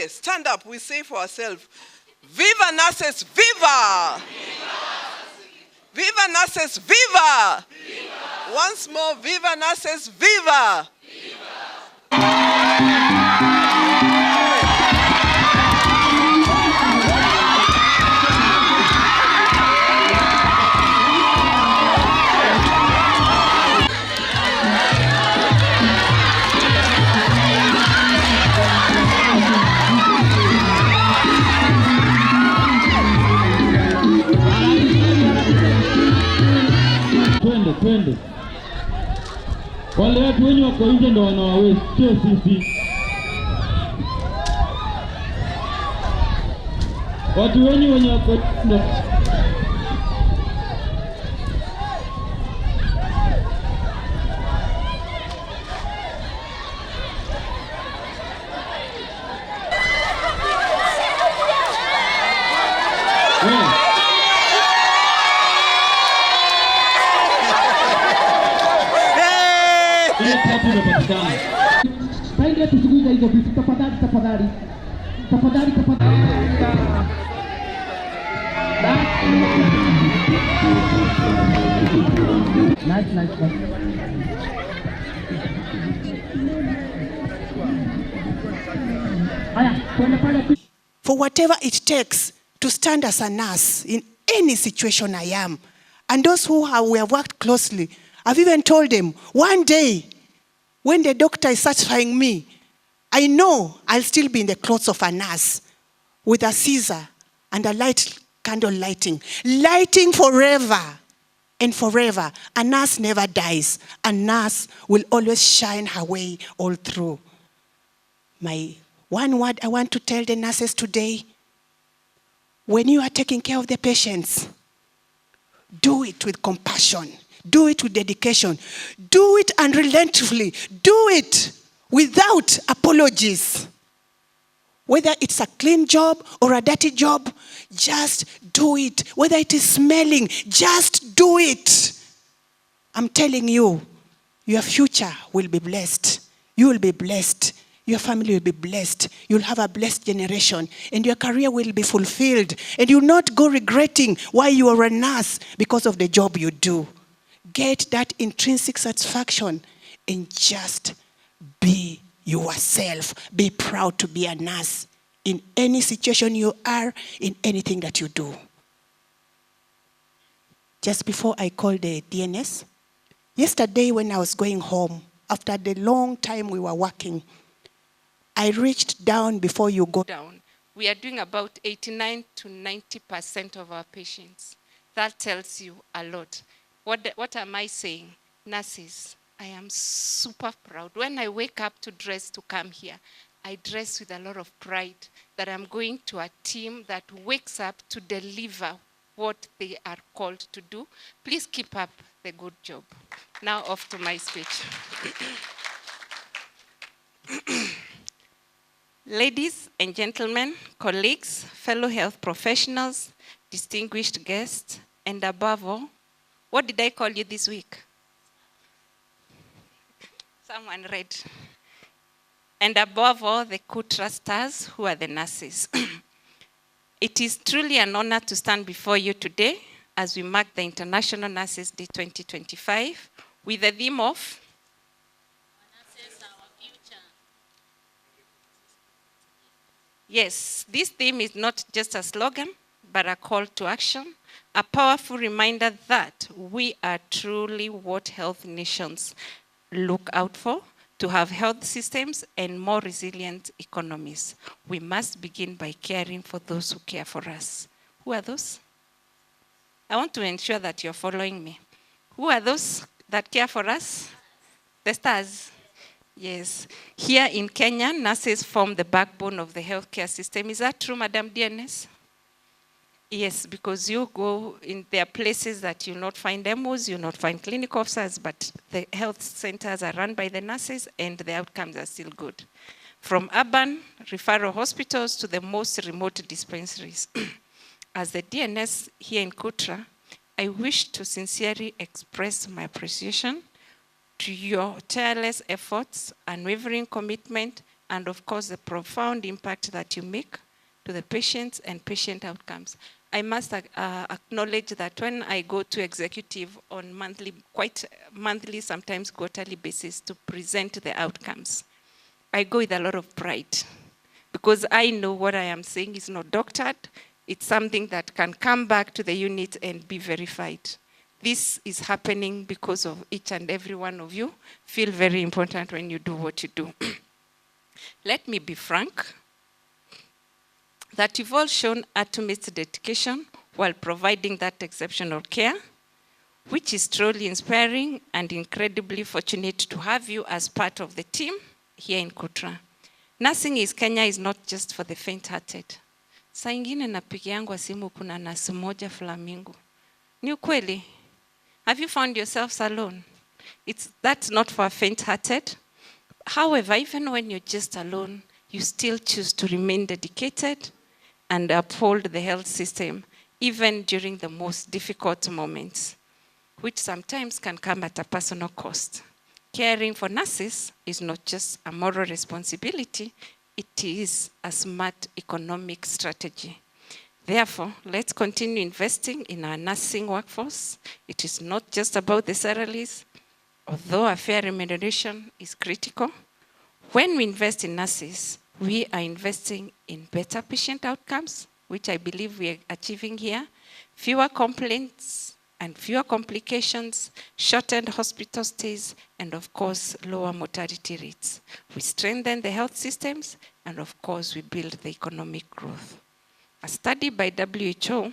Okay, stand up. We say for ourselves, Viva nurses, viva! Viva nurses, viva! Viva! Once more, viva nurses, viva! Twende. Wale watu wenye wako nje ndo wanawawezi, sio sisi. Watu wenye wako nje. Kaingia tusikize hizo vitu tafadhali. Nice. For whatever it takes to stand as a nurse in any situation I am. And those we have worked closely, I've even told them, one day, when the doctor is satisfying me, I know I'll still be in the clothes of a nurse with a scissor and a light candle lighting forever and forever. A nurse never dies. A nurse will always shine her way all through. My one word I want to tell the nurses today, when you are taking care of the patients, do it with compassion. Do it with dedication. Do it unrelentingly. Do it without apologies. Whether it's a clean job or a dirty job, just do it. Whether it is smelling, just do it. I'm telling you, your future will be blessed. You will be blessed. Your family will be blessed. You'll have a blessed generation. And your career will be fulfilled. And you'll not go regretting why you are a nurse because of the job you do. Get that intrinsic satisfaction and just be yourself. Be proud to be a nurse in any situation you are, in anything that you do. Just before I called the DNS, yesterday when I was going home, after the long time we were working, I reached down before you go down. We are doing about 89 to 90% of our patients. That tells you a lot. What am I saying? Nurses, I am super proud. When I wake up to dress to come here, I dress with a lot of pride that I'm going to a team that wakes up to deliver what they are called to do. Please keep up the good job. Now off to my speech. Ladies and gentlemen, colleagues, fellow health professionals, distinguished guests, and above all, what did I call you this week? Someone read. And above all, the Kutra stars who are the nurses. It is truly an honor to stand before you today as we mark the International Nurses Day 2025 with the theme of Nurses, Our Future. Yes, this theme is not just a slogan, but a call to action, a powerful reminder that we are truly what health nations look out for, to have health systems and more resilient economies. We must begin by caring for those who care for us. Who are those? I want to ensure that you're following me. Who are those that care for us? The stars. Yes. Here in Kenya, nurses form the backbone of the healthcare system. Is that true, Madam DNS? Yes, because you go in, there are places that you'll not find MOs, you'll not find clinic officers, but the health centers are run by the nurses and the outcomes are still good. From urban referral hospitals to the most remote dispensaries. As the DNS here in Kutra, I wish to sincerely express my appreciation to your tireless efforts, unwavering commitment, and of course the profound impact that you make to the patients and patient outcomes. I must acknowledge that when I go to executive on quite monthly, sometimes quarterly basis to present the outcomes, I go with a lot of pride because I know what I am saying is not doctored. It's something that can come back to the unit and be verified. This is happening because of each and every one of you. Feel very important when you do what you do. Let me be frank, that you've all shown utmost dedication while providing that exceptional care, which is truly inspiring and incredibly fortunate to have you as part of the team here in Kutra. Nursing is Kenya is not just for the faint-hearted. Saa ingine napigiangwa simu kuna nurse moja Flamingo. Ni ukweli? Have you found yourselves alone? That's not for faint-hearted. However, even when you're just alone, you still choose to remain dedicated and uphold the health system, even during the most difficult moments, which sometimes can come at a personal cost. Caring for nurses is not just a moral responsibility, it is a smart economic strategy. Therefore, let's continue investing in our nursing workforce. It is not just about the salaries, although a fair remuneration is critical. When we invest in nurses, we are investing in better patient outcomes, which I believe we are achieving here, fewer complaints and fewer complications, shortened hospital stays, and of course, lower mortality rates. We strengthen the health systems, and of course, we build the economic growth. A study by WHO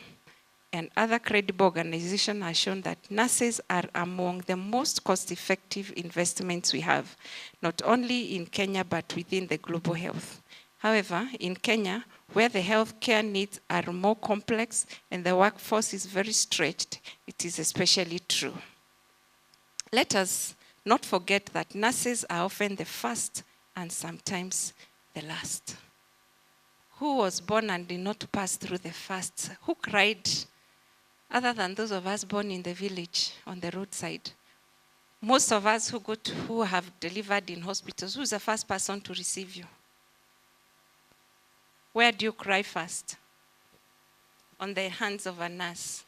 and other credible organizations has shown that nurses are among the most cost-effective investments we have, not only in Kenya, but within the global health. However, in Kenya, where the healthcare needs are more complex and the workforce is very stretched, it is especially true. Let us not forget that nurses are often the first and sometimes the last. Who was born and did not pass through the first? Who cried? Other than those of us born in the village on the roadside. Most of us who have delivered in hospitals, who's the first person to receive you? Where do you cry first? On the hands of a nurse.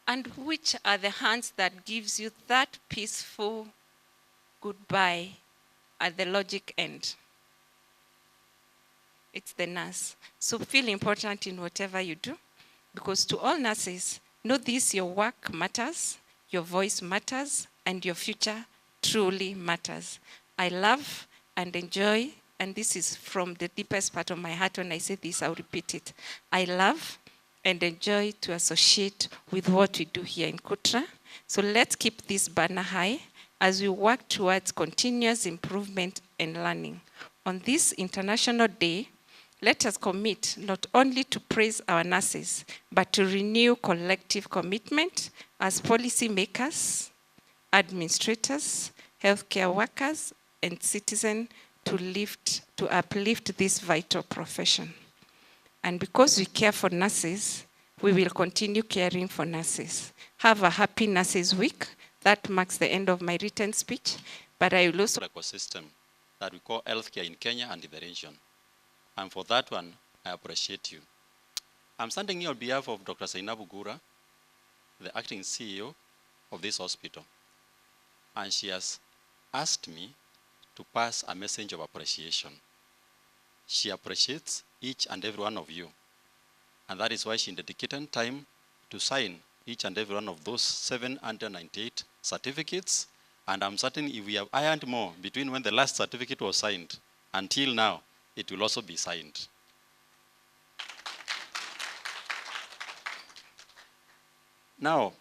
And which are the hands that gives you that peaceful goodbye at the logic end? It's the nurse. So feel important in whatever you do, because to all nurses, know this, your work matters, your voice matters, and your future truly matters. I love and enjoy, and this is from the deepest part of my heart. When I say this, I'll repeat it. I love and enjoy to associate with what we do here in Kutra. So let's keep this banner high as we work towards continuous improvement and learning. On this International Day, let us commit not only to praise our nurses, but to renew collective commitment as policy makers, administrators, healthcare workers, and citizens to uplift this vital profession. And because we care for nurses, we will continue caring for nurses. Have a happy Nurses Week. That marks the end of my written speech, but I will also ecosystem that we call healthcare in Kenya and in the region. And for that one, I appreciate you. I'm standing here on behalf of Dr. Zainabu Gura, the acting CEO of this hospital. And she has asked me to pass a message of appreciation. She appreciates each and every one of you. And that is why she dedicated time to sign each and every one of those 798 certificates. And I'm certain if we have ironed more between when the last certificate was signed until now, it will also be signed. Now,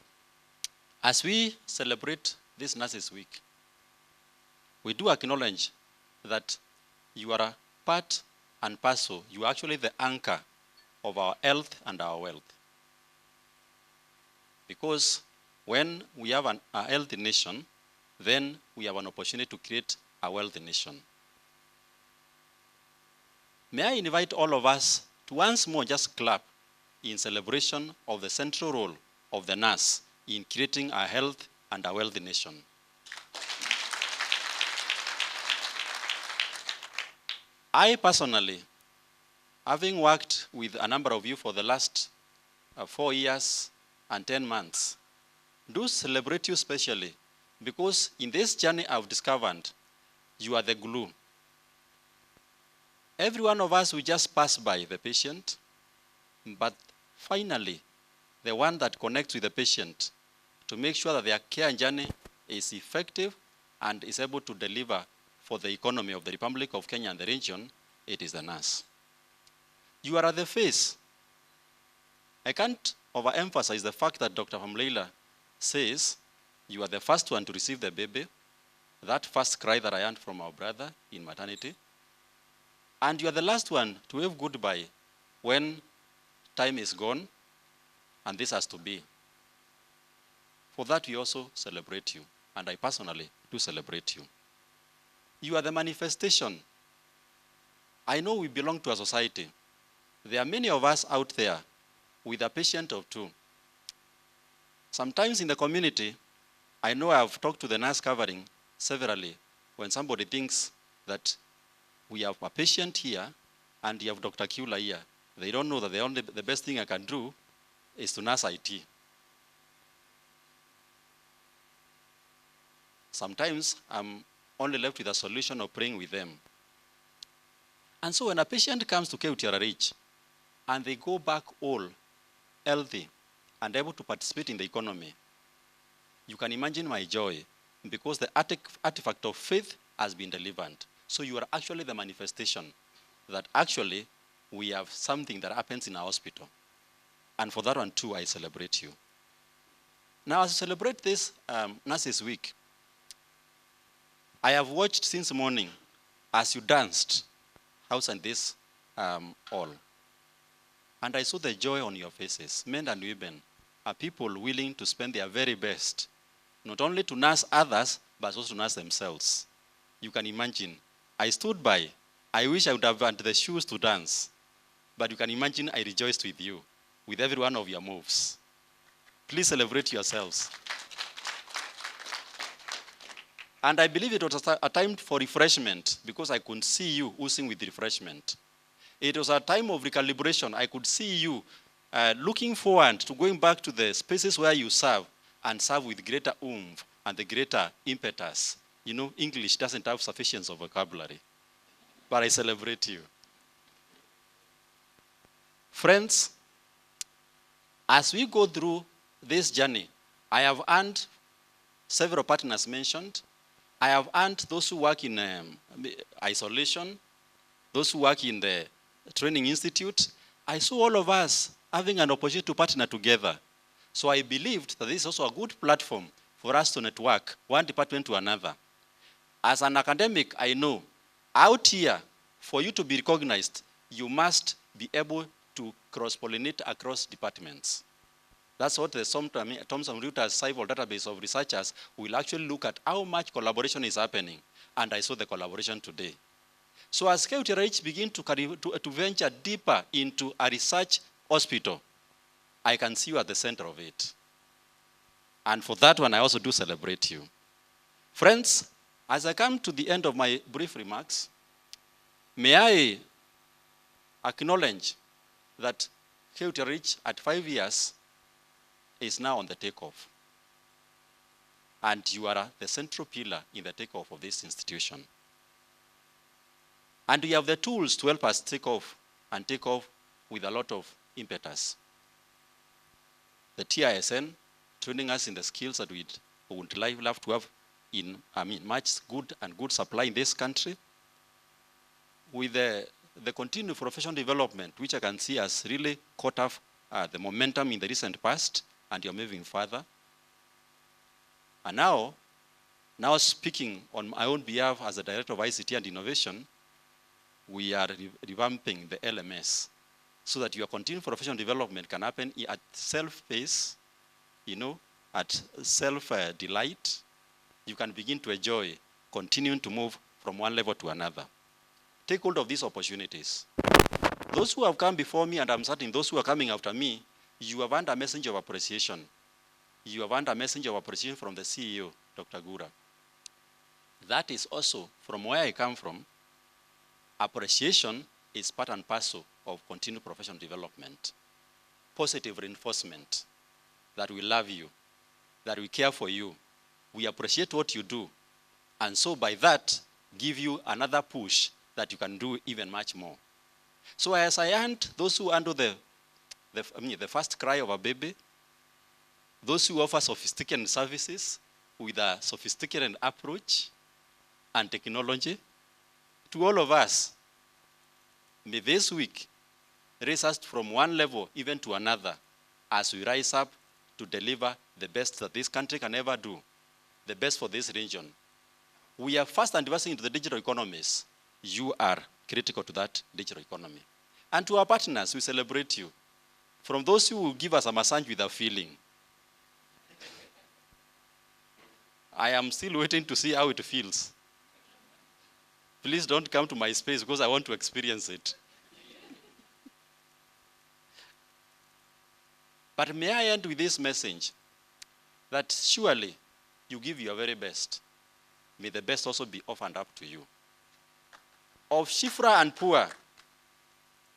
as we celebrate this Nurses Week, we do acknowledge that you are a part and parcel. You are actually the anchor of our health and our wealth. Because when we have a healthy nation, then we have an opportunity to create a wealthy nation. May I invite all of us to once more just clap in celebration of the central role of the nurse in creating a health and a wealthy nation. I personally, having worked with a number of you for the last 4 years and 10 months, do celebrate you specially because in this journey I've discovered you are the glue. Every one of us will just pass by the patient, but finally, the one that connects with the patient to make sure that their care journey is effective and is able to deliver for the economy of the Republic of Kenya and the region, it is the nurse. You are at the face. I can't overemphasize the fact that Dr. Famleila says you are the first one to receive the baby, that first cry that I heard from our brother in maternity, and you are the last one to wave goodbye when time is gone and this has to be. For that, we also celebrate you, and I personally do celebrate you. You are the manifestation. I know we belong to a society. There are many of us out there with a patient or two. Sometimes in the community, I know I've talked to the nurse covering severally when somebody thinks that we have a patient here and you have Dr. Kiula here. They don't know that the best thing I can do is to nurse IT. Sometimes I'm only left with a solution of praying with them. And so when a patient comes to KUTRH and they go back all healthy and able to participate in the economy, you can imagine my joy because the artifact of faith has been delivered. So you are actually the manifestation that actually we have something that happens in our hospital. And for that one too, I celebrate you. Now, as I celebrate this Nurses Week, I have watched since morning as you danced outside this hall. And I saw the joy on your faces. Men and women are people willing to spend their very best, not only to nurse others, but also to nurse themselves. You can imagine, I stood by. I wish I would have had the shoes to dance. But you can imagine I rejoiced with you, with every one of your moves. Please celebrate yourselves. And I believe it was a time for refreshment because I could see you oozing with refreshment. It was a time of recalibration. I could see you looking forward to going back to the spaces where you serve and serve with greater oomph and the greater impetus. You know, English doesn't have sufficiency of vocabulary. But I celebrate you. Friends, as we go through this journey, I have earned several partners mentioned. I have earned those who work in isolation, those who work in the training institute. I saw all of us having an opportunity to partner together. So I believed that this is also a good platform for us to network one department to another. As an academic, I know out here, for you to be recognized, you must be able to cross-pollinate across departments. That's what the Thomson Reuters Civil Database of Researchers will actually look at how much collaboration is happening. And I saw the collaboration today. So as KUTRH begin to venture deeper into a research hospital, I can see you at the center of it. And for that one, I also do celebrate you. Friends, as I come to the end of my brief remarks, may I acknowledge that KUTRH at 5 years is now on the takeoff. And you are the central pillar in the takeoff of this institution. And we have the tools to help us take off and take off with a lot of impetus. The TISN training us in the skills that we would love to have in, much good supply in this country. With the continued professional development, which I can see has really caught up the momentum in the recent past, and you're moving further. And now speaking on my own behalf as the Director of ICT and Innovation, we are revamping the LMS so that your continued professional development can happen at self-pace, at self-delight. You can begin to enjoy continuing to move from one level to another. Take hold of these opportunities. Those who have come before me, and I'm certain those who are coming after me, you have earned a message of appreciation. You have earned a message of appreciation from the CEO, Dr. Gura. That is also from where I come from. Appreciation is part and parcel of continued professional development. Positive reinforcement that we love you, that we care for you, we appreciate what you do, and so by that, give you another push that you can do even much more. So as I hand those who handle the first cry of a baby, those who offer sophisticated services with a sophisticated approach and technology, to all of us, may this week raise us from one level even to another as we rise up to deliver the best that this country can ever do, the best for this region. We are fast advancing into the digital economies. You are critical to that digital economy. And to our partners, we celebrate you. From those who will give us a massage with a feeling, I am still waiting to see how it feels. Please don't come to my space because I want to experience it. But may I end with this message, that surely you give your very best. May the best also be offered up to you. Of Shifra and Pua,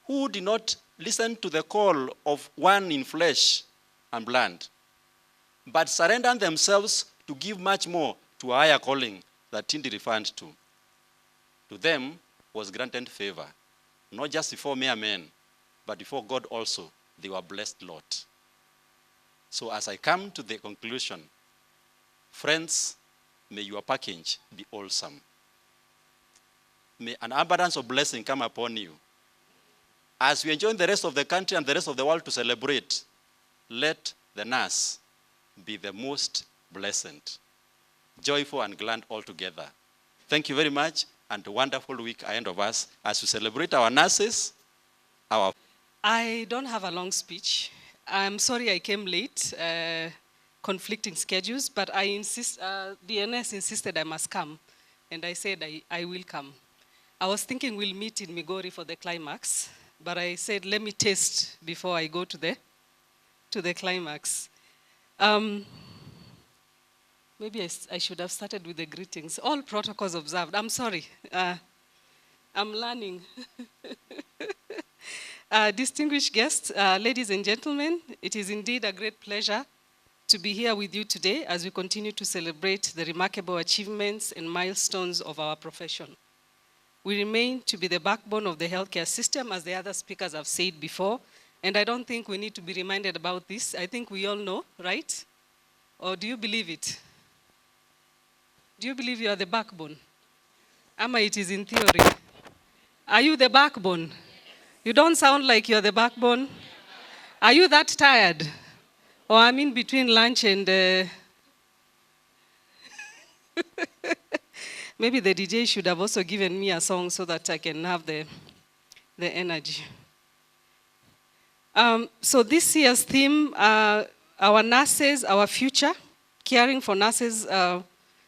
who did not listen to the call of one in flesh and blood, but surrendered themselves to give much more to a higher calling that Tindi referred to. To them was granted favor, not just before mere men, but before God also. They were blessed lot. So as I come to the conclusion, friends, may your package be awesome. May an abundance of blessing come upon you. As we enjoy the rest of the country and the rest of the world to celebrate, let the NAS be the most blessed, joyful and glad altogether. Thank you very much, and a wonderful week ahead of us as we celebrate our nurses. I don't have a long speech. I'm sorry I came late, conflicting schedules, but I insist, DNS insisted I must come, and I said I will come. I was thinking we'll meet in Migori for the climax, but I said let me taste before I go to the climax. Maybe I should have started with the greetings. All protocols observed. I'm sorry. I'm learning. Distinguished guests, ladies and gentlemen, it is indeed a great pleasure to be here with you today as we continue to celebrate the remarkable achievements and milestones of our profession. We remain to be the backbone of the healthcare system, as the other speakers have said before, and I don't think we need to be reminded about this. I think we all know, right? Or do you believe it? Do you believe you are the backbone? Ama it is in theory. Are you the backbone? You don't sound like you're the backbone. Are you that tired? Or I'm in between lunch and... Maybe the DJ should have also given me a song so that I can have the energy. So this year's theme, our nurses, our future, caring for nurses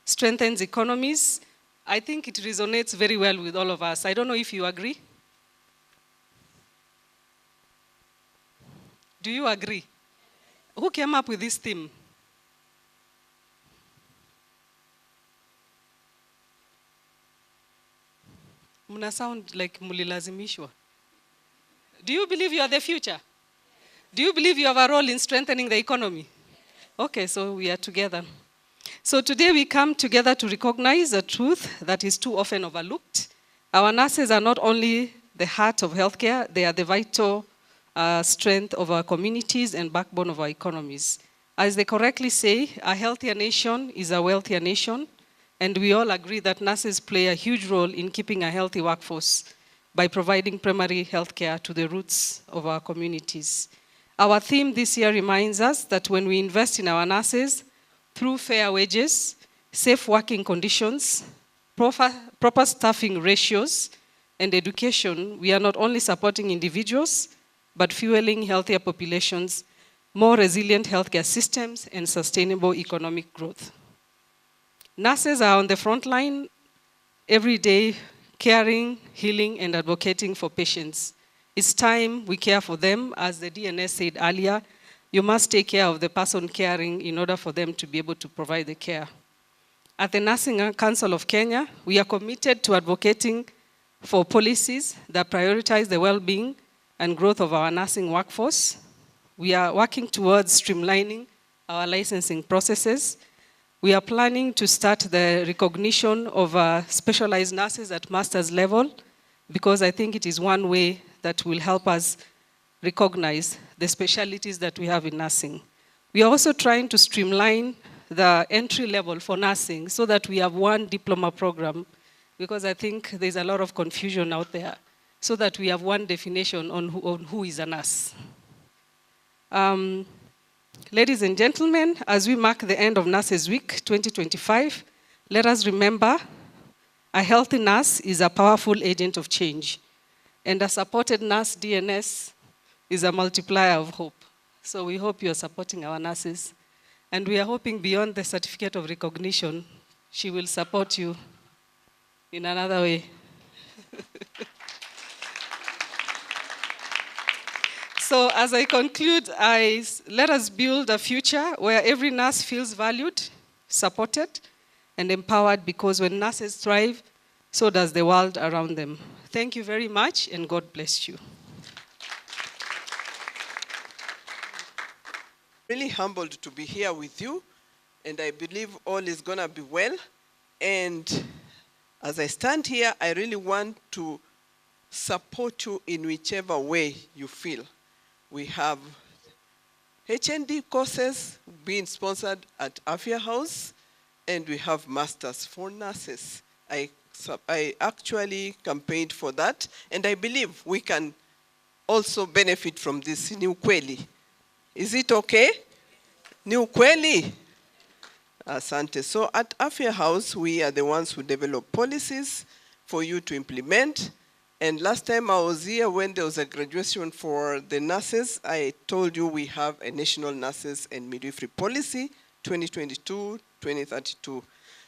strengthens economies. I think it resonates very well with all of us. I don't know if you agree. Do you agree? Who came up with this theme? Muna sound like mulilazimishwa. Do you believe you are the future? Do you believe you have a role in strengthening the economy? Okay, so we are together. So today we come together to recognize a truth that is too often overlooked. Our nurses are not only the heart of healthcare, they are the vital strength of our communities and backbone of our economies. As they correctly say, a healthier nation is a wealthier nation, and we all agree that nurses play a huge role in keeping a healthy workforce by providing primary healthcare to the roots of our communities. Our theme this year reminds us that when we invest in our nurses through fair wages, safe working conditions, proper staffing ratios, and education, we are not only supporting individuals, but fueling healthier populations, more resilient healthcare systems, and sustainable economic growth. Nurses are on the front line every day, caring, healing, and advocating for patients. It's time we care for them. As the DNS said earlier, you must take care of the person caring in order for them to be able to provide the care. At the Nursing Council of Kenya, we are committed to advocating for policies that prioritize the well-being and growth of our nursing workforce. We are working towards streamlining our licensing processes. We are planning to start the recognition of specialized nurses at master's level, because I think it is one way that will help us recognize the specialties that we have in nursing. We are also trying to streamline the entry level for nursing so that we have one diploma program, because I think there's a lot of confusion out there, so that we have one definition on who is a nurse. Ladies and gentlemen, as we mark the end of Nurses Week 2025, let us remember a healthy nurse is a powerful agent of change, and a supported nurse DNS is a multiplier of hope. So we hope you are supporting our nurses, and we are hoping beyond the certificate of recognition, she will support you in another way. So as I conclude, let us build a future where every nurse feels valued, supported, and empowered, because when nurses thrive, so does the world around them. Thank you very much, and God bless you. Really humbled to be here with you, and I believe all is gonna be well. And as I stand here, I really want to support you in whichever way you feel. We have HND courses being sponsored at Afya House, and we have masters for nurses. I actually campaigned for that, and I believe we can also benefit from this. Ni ukweli. Is it okay? Ni ukweli? Asante. So at Afya House, we are the ones who develop policies for you to implement. And last time I was here, when there was a graduation for the nurses, I told you we have a national nurses and midwifery policy, 2022-2032.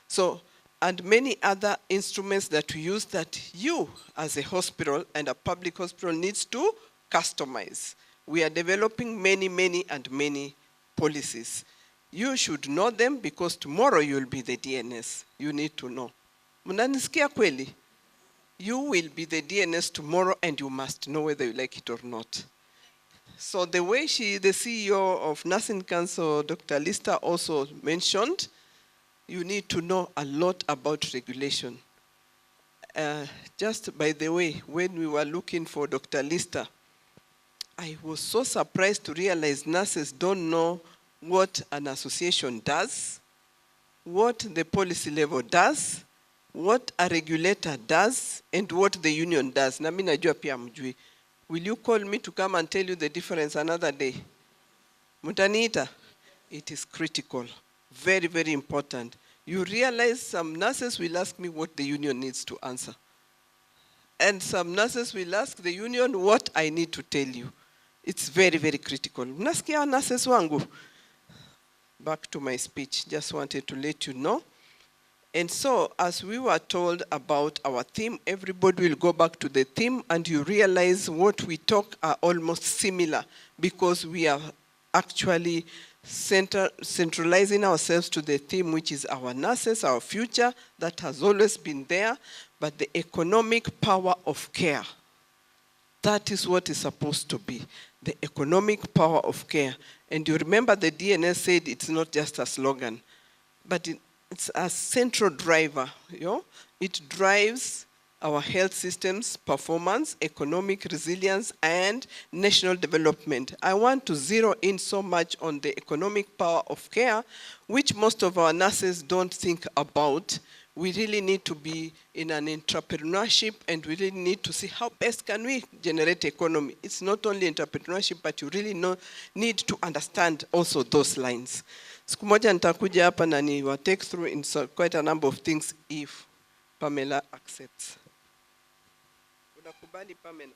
So, and many other instruments that we use that you, as a hospital and a public hospital, needs to customize. We are developing many policies. You should know them, because tomorrow you'll be the DNS. You need to know. Mnanisikia kweli? You will be the DNS tomorrow, and you must know whether you like it or not. So the way the CEO of Nursing Council, Dr. Lister, also mentioned, you need to know a lot about regulation. Just by the way, when we were looking for Dr. Lister, I was so surprised to realize nurses don't know what an association does, what the policy level does, what a regulator does, and what the union does. Na mimi najua pia mjui. Will you call me to come and tell you the difference another day? Mutaniita? It is critical. Very important. You realize some nurses will ask me what the union needs to answer. And some nurses will ask the union what I need to tell you. It's very critical. Mnasikia nurses wangu? Back to my speech. Just wanted to let you know. And so, as we were told about our theme, everybody will go back to the theme, and you realize what we talk are almost similar, because we are actually centralizing ourselves to the theme, which is our nurses, our future, that has always been there, but the economic power of care. That is what is supposed to be, the economic power of care. And you remember the DNS said it's not just a slogan, but it's a central driver. It drives our health systems, performance, economic resilience, and national development. I want to zero in so much on the economic power of care, which most of our nurses don't think about. We really need to be in an entrepreneurship, and we really need to see how best can we generate economy. It's not only entrepreneurship, but you really need to understand also those lines. Siku moja nitakuja hapa na niwa take through in quite a number of things if Pamela accepts. Unakubali, Pamela?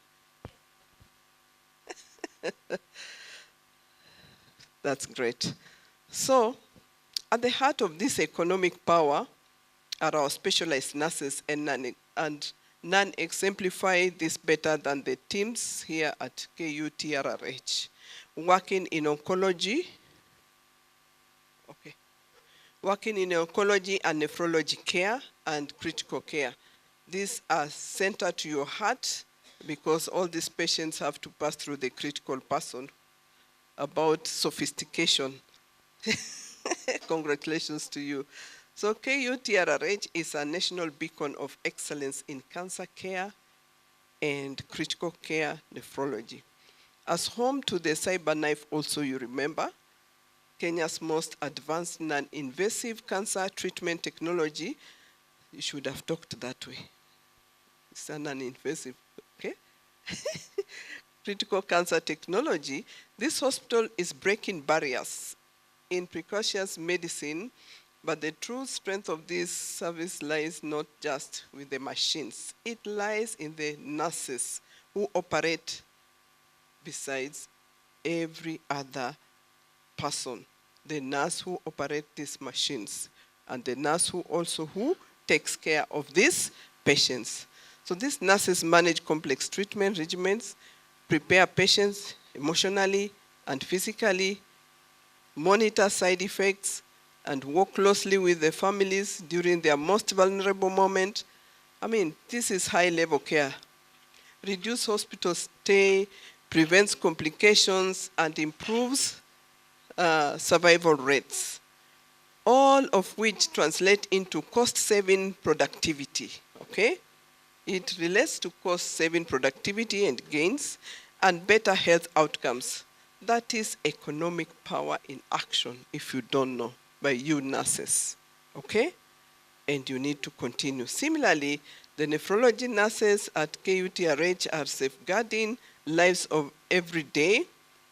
That's great. So, at the heart of this economic power are our specialized nurses, and none exemplify this better than the teams here at KUTRRH. Working in oncology, working in oncology and nephrology care and critical care. These are centered to your heart because all these patients have to pass through the critical person about sophistication. Congratulations to you. So KUTRRH is a national beacon of excellence in cancer care and critical care nephrology. As home to the CyberKnife also, you remember, Kenya's most advanced non-invasive cancer treatment technology. You should have talked that way. It's a non-invasive, okay? Critical cancer technology. This hospital is breaking barriers in precocious medicine, but the true strength of this service lies not just with the machines. It lies in the nurses who operate besides every other person. The nurse who operates these machines and the nurse who takes care of these patients. So these nurses manage complex treatment regimens, prepare patients emotionally and physically, monitor side effects, and work closely with the families during their most vulnerable moment. I mean, this is high-level care. Reduce hospital stay, prevents complications, and improves survival rates, all of which translate into cost-saving productivity, okay? It relates to cost-saving productivity and gains and better health outcomes. That is economic power in action, if you don't know, by you nurses, okay? And you need to continue. Similarly, the nephrology nurses at KUTRH are safeguarding lives of every day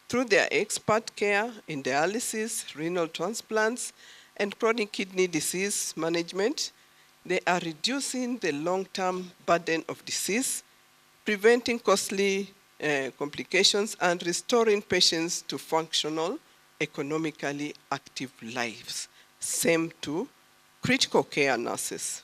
through their expert care in dialysis, renal transplants, and chronic kidney disease management. They are reducing the long-term burden of disease, preventing costly complications, and restoring patients to functional, economically active lives. Same to critical care nurses.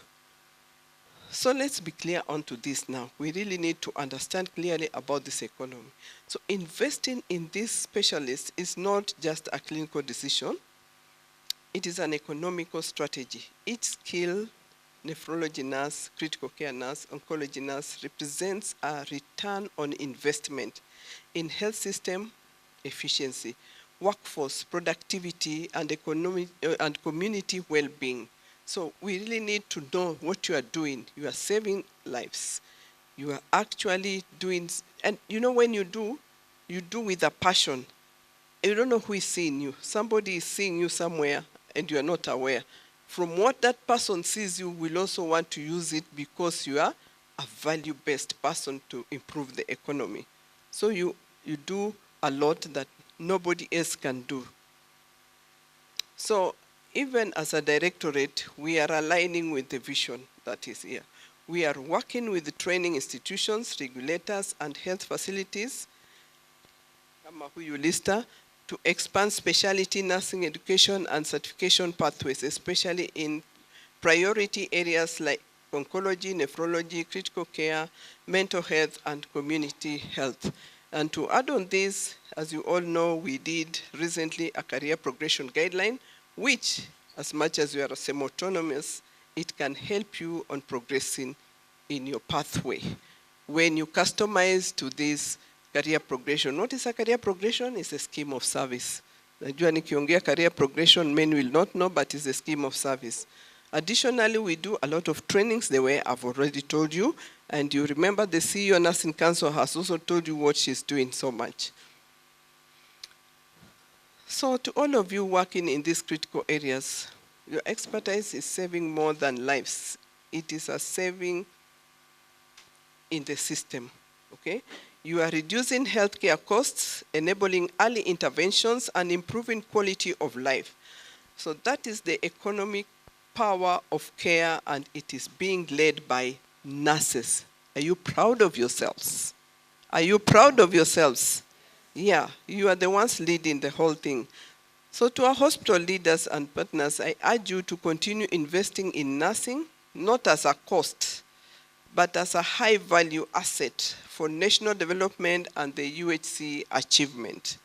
So let's be clear onto this now. We really need to understand clearly about this economy. So investing in these specialists is not just a clinical decision. It is an economical strategy. Each skill, nephrology nurse, critical care nurse, oncology nurse, represents a return on investment in health system efficiency, workforce productivity, and economic and community well-being. So we really need to know what you are doing. You are saving lives. You are actually doing, and you know when you do with a passion. You don't know who is seeing you. Somebody is seeing you somewhere and you are not aware. From what that person sees you will also want to use it because you are a value-based person to improve the economy. So you do a lot that nobody else can do. So even as a directorate, we are aligning with the vision that is here. We are working with the training institutions, regulators, and health facilities, kama huyu lista, to expand specialty nursing education and certification pathways, especially in priority areas like oncology, nephrology, critical care, mental health, and community health. And to add on this, as you all know, we did recently a career progression guideline, which, as much as you are semi-autonomous, it can help you on progressing in your pathway. When you customize to this career progression, what is a career progression? It's a scheme of service. Najua nikiongea career progression, men will not know, but it's a scheme of service. Additionally, we do a lot of trainings the way I've already told you, and you remember the CEO Nursing Council has also told you what she's doing so much. So to all of you working in these critical areas, your expertise is saving more than lives. It is a saving in the system, okay? You are reducing healthcare costs, enabling early interventions, and improving quality of life. So that is the economic power of care, and it is being led by nurses. Are you proud of yourselves? Are you proud of yourselves? Yeah, you are the ones leading the whole thing. So to our hospital leaders and partners, I urge you to continue investing in nursing, not as a cost, but as a high-value asset for national development and the UHC achievement.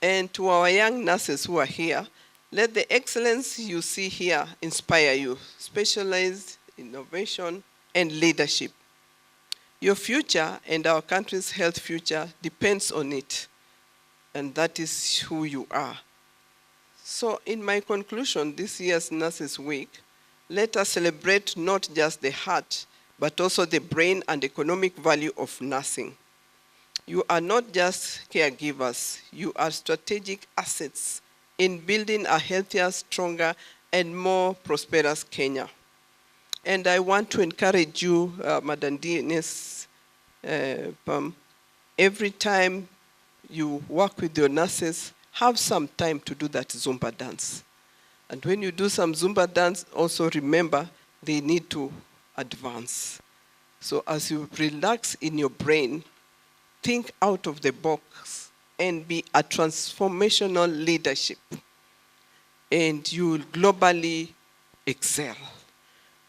And to our young nurses who are here, let the excellence you see here inspire you. Specialized innovation, and leadership. Your future and our country's health future depends on it, and that is who you are. So in my conclusion, this year's Nurses Week, let us celebrate not just the heart, but also the brain and economic value of nursing. You are not just caregivers, you are strategic assets in building a healthier, stronger, and more prosperous Kenya. And I want to encourage you, Madam Deaconess Pam, every time you work with your nurses, have some time to do that Zumba dance. And when you do some Zumba dance, also remember they need to advance. So as you relax in your brain, think out of the box and be a transformational leadership. And you will globally excel.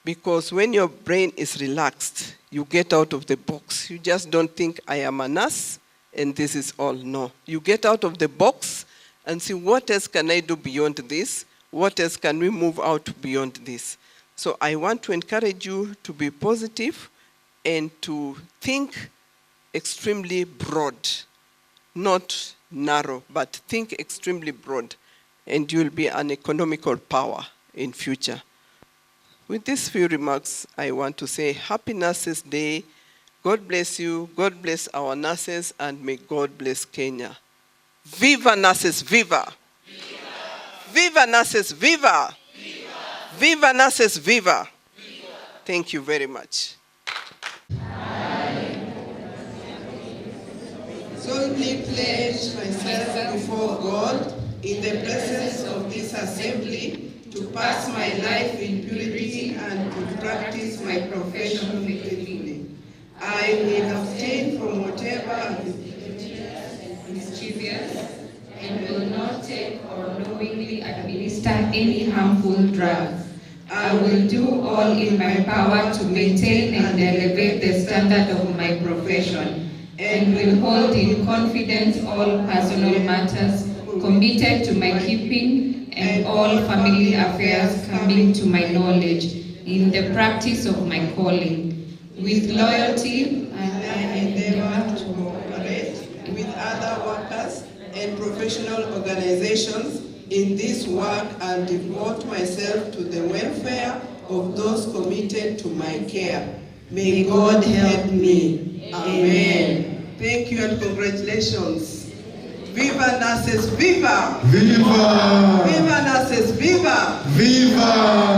Because when your brain is relaxed, you get out of the box. You just don't think, I am a nurse, and this is all. No. You get out of the box and see, what else can I do beyond this? What else can we move out beyond this? So I want to encourage you to be positive and to think extremely broad, not narrow, but think extremely broad, and you'll be an economical power in future. With these few remarks, I want to say Happy Nurses Day. God bless you, God bless our nurses, and may God bless Kenya. Viva nurses, viva! Viva, viva nurses, viva! Viva, viva nurses, viva! Viva! Thank you very much. Solemnly pledge myself before God in the presence of this assembly to pass my life in purity and to practice my profession faithfully. I will abstain from whatever is mischievous and will not take or knowingly administer any harmful drugs. I will do all in my power to maintain and elevate the standard of my profession, and will hold in confidence all personal matters committed to my keeping and all family affairs coming to my knowledge in the practice of my calling. With loyalty, I endeavor to cooperate with other workers and professional organizations in this work and devote myself to the welfare of those committed to my care. May God help me. Amen. Thank you and congratulations. Viva nurses, viva! Viva! Viva nurses, viva! Viva!